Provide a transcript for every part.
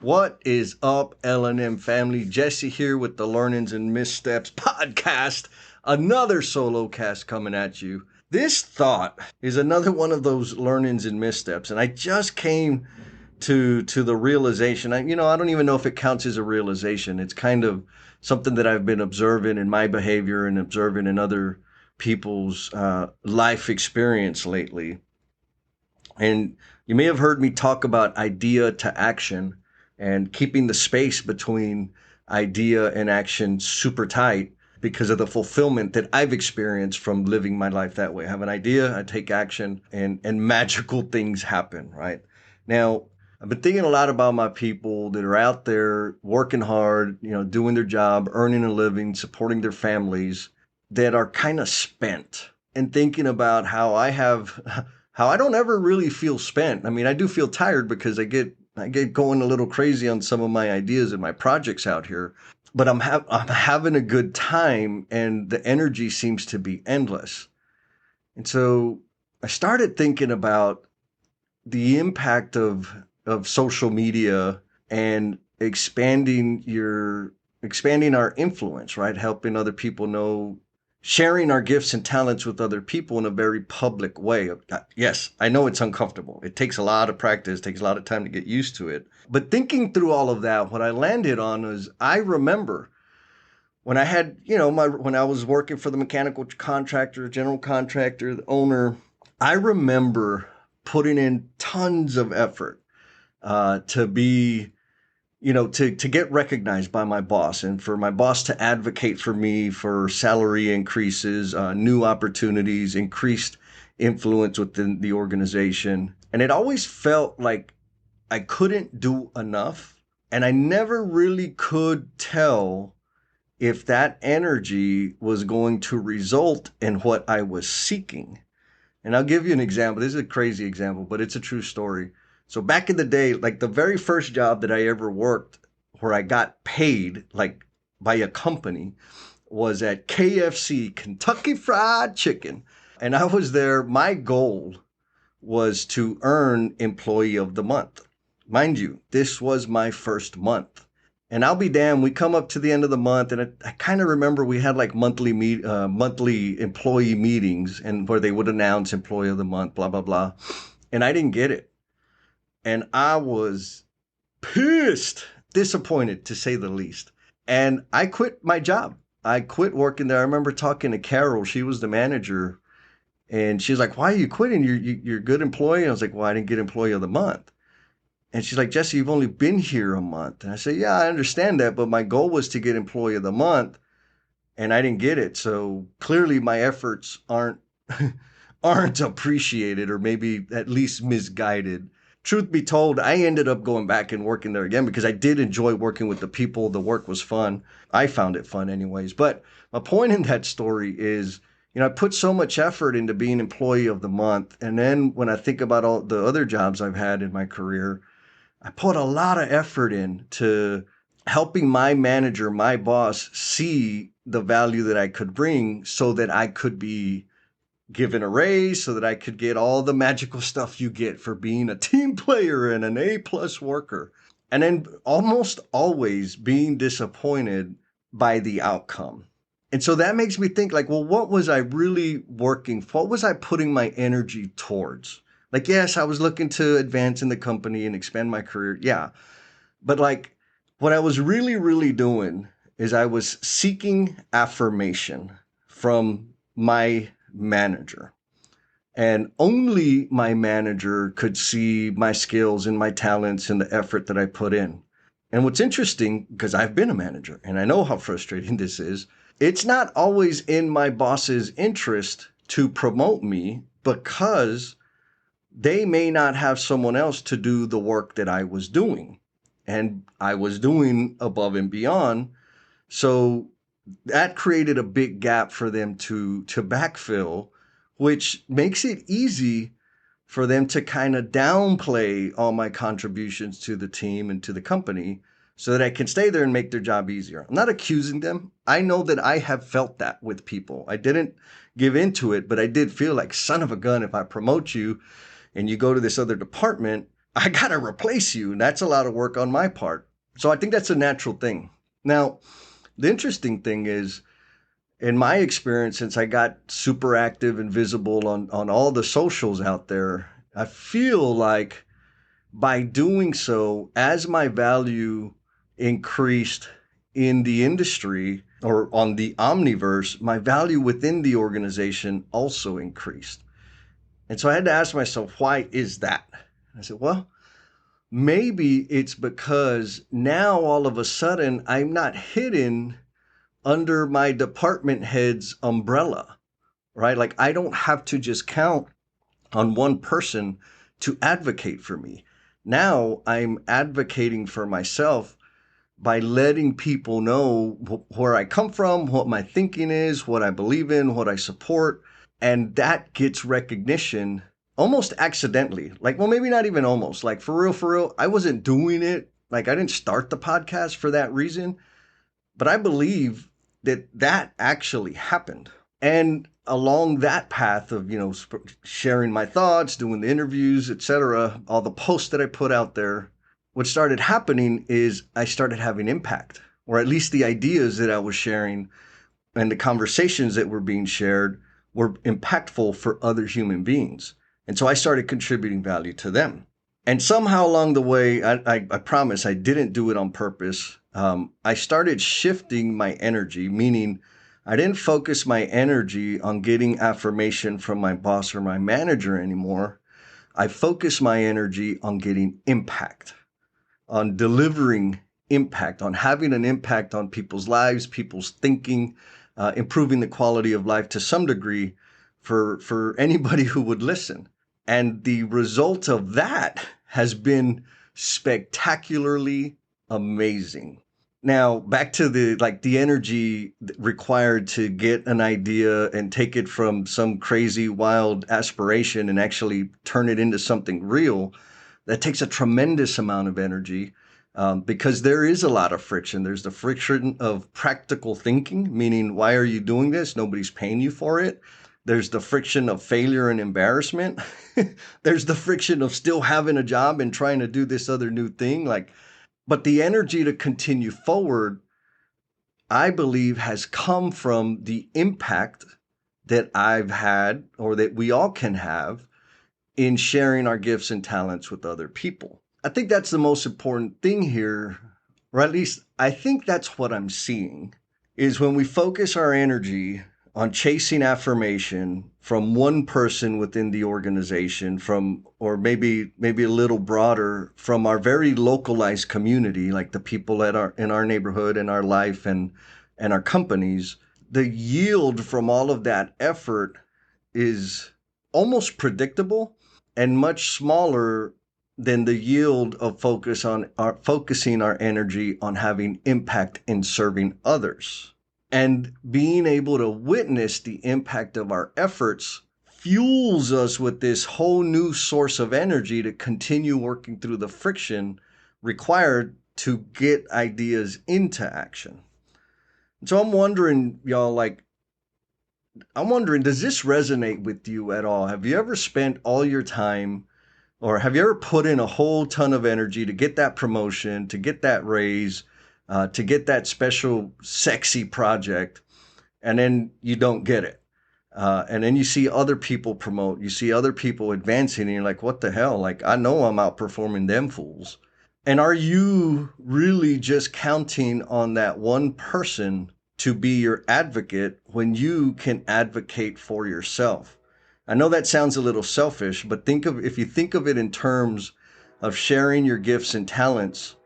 What is up, L&M family? Jesse here with the Learnings and Missteps podcast. Another Solocast coming at you. This thought is another one of those learnings and missteps, and I just came to the realization. I don't even know if it counts as a realization. It's kind of something that I've been observing in my behavior and observing in other people's life experience lately. And you may have heard me talk about idea to action and keeping the space between idea and action super tight because of the fulfillment that I've experienced from living my life that way. I have an idea, I take action, and magical things happen, right? Now, I've been thinking a lot about my people that are out there working hard, doing their job, earning a living, supporting their families that are kind of spent, and thinking about how how I don't ever really feel spent. I mean, I do feel tired because I get going a little crazy on some of my ideas and my projects out here, but I'm having a good time and the energy seems to be endless. And so I started thinking about the impact of social media and expanding our influence, right? Helping other people know, sharing our gifts and talents with other people in a very public way. Yes, I know it's uncomfortable. It takes a lot of practice, takes a lot of time to get used to it. But thinking through all of that, what I landed on is I remember when I had, when I was working for the mechanical contractor, general contractor, the owner, I remember putting in tons of effort to be, to get recognized by my boss and for my boss to advocate for me for salary increases, new opportunities, increased influence within the organization. And it always felt like I couldn't do enough. And I never really could tell if that energy was going to result in what I was seeking. And I'll give you an example. This is a crazy example, but it's a true story. So back in the day, like the very first job that I ever worked where I got paid like by a company was at KFC, Kentucky Fried Chicken. And I was there. My goal was to earn Employee of the Month. Mind you, this was my first month. And I'll be damned, we come up to the end of the month, and I kind of remember we had like monthly employee meetings, and where they would announce Employee of the Month, blah blah blah, and I didn't get it, and I was pissed, disappointed to say the least, and I quit my job. I quit working there. I remember talking to Carol; she was the manager, and she's like, "Why are you quitting? You're a good employee." I was like, "Well, I didn't get Employee of the Month." And she's like, Jesse, you've only been here a month. And I said, yeah, I understand that, but my goal was to get Employee of the Month, and I didn't get it. So clearly my efforts aren't appreciated, or maybe at least misguided. Truth be told, I ended up going back and working there again because I did enjoy working with the people. The work was fun. I found it fun anyways. But my point in that story is, I put so much effort into being Employee of the Month. And then when I think about all the other jobs I've had in my career, I put a lot of effort into helping my manager, my boss, see the value that I could bring so that I could be given a raise, so that I could get all the magical stuff you get for being a team player and an A+ worker. And then almost always being disappointed by the outcome. And so that makes me think like, well, what was I really working for? What was I putting my energy towards? Like, yes, I was looking to advance in the company and expand my career. Yeah. But like what I was really, really doing is I was seeking affirmation from my manager. And only my manager could see my skills and my talents and the effort that I put in. And what's interesting, because I've been a manager and I know how frustrating this is, it's not always in my boss's interest to promote me because they may not have someone else to do the work that I was doing. And I was doing above and beyond. So that created a big gap for them to backfill, which makes it easy for them to kind of downplay all my contributions to the team and to the company so that I can stay there and make their job easier. I'm not accusing them. I know that I have felt that with people. I didn't give into it, but I did feel like, son of a gun, if I promote you and you go to this other department, I got to replace you. And that's a lot of work on my part. So I think that's a natural thing. Now, the interesting thing is, in my experience, since I got super active and visible on all the socials out there, I feel like by doing so, as my value increased in the industry or on the omniverse, my value within the organization also increased. And so I had to ask myself, why is that? I said, well, maybe it's because now all of a sudden I'm not hidden under my department head's umbrella, right? Like I don't have to just count on one person to advocate for me. Now I'm advocating for myself by letting people know where I come from, what my thinking is, what I believe in, what I support. And that gets recognition almost accidentally. Like, well, maybe not even almost. Like, for real, I wasn't doing it. Like, I didn't start the podcast for that reason. But I believe that that actually happened. And along that path of, sharing my thoughts, doing the interviews, etc., all the posts that I put out there, what started happening is I started having impact, or at least the ideas that I was sharing and the conversations that were being shared were impactful for other human beings. And so I started contributing value to them. And somehow along the way, I promise I didn't do it on purpose. I started shifting my energy, meaning I didn't focus my energy on getting affirmation from my boss or my manager anymore. I focused my energy on getting impact, on delivering impact, on having an impact on people's lives, people's thinking, improving the quality of life to some degree for anybody who would listen. And the result of that has been spectacularly amazing. Now, back to the energy required to get an idea and take it from some crazy wild aspiration and actually turn it into something real. That takes a tremendous amount of energy, because there is a lot of friction. There's the friction of practical thinking, meaning, why are you doing this? Nobody's paying you for it. There's the friction of failure and embarrassment. There's the friction of still having a job and trying to do this other new thing. But the energy to continue forward, I believe, has come from the impact that I've had, or that we all can have, in sharing our gifts and talents with other people. I think that's the most important thing here, or at least I think that's what I'm seeing, is when we focus our energy on chasing affirmation from one person within the organization, from, or maybe a little broader, from our very localized community, like the people in our neighborhood and our life and our companies, the yield from all of that effort is almost predictable and much smaller than the yield of focusing our energy on having impact in serving others. And being able to witness the impact of our efforts fuels us with this whole new source of energy to continue working through the friction required to get ideas into action. So I'm wondering, y'all, does this resonate with you at all? Have you ever spent all your time, or have you ever put in a whole ton of energy to get that promotion, to get that raise, to get that special sexy project, and then you don't get it? And then you see other people promote, you see other people advancing, and you're like, what the hell? Like, I know I'm outperforming them fools. And are you really just counting on that one person to be your advocate when you can advocate for yourself? I know that sounds a little selfish, but if you think of it in terms of sharing your gifts and talents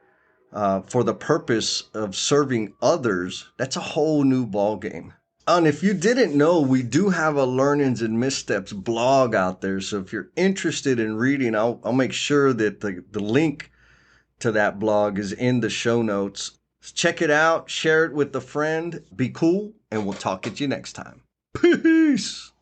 for the purpose of serving others, that's a whole new ballgame. And if you didn't know, we do have a Learnings and Missteps blog out there. So if you're interested in reading, I'll make sure that the link to that blog is in the show notes. Check it out, share it with a friend, be cool, and we'll talk at you next time. Peace.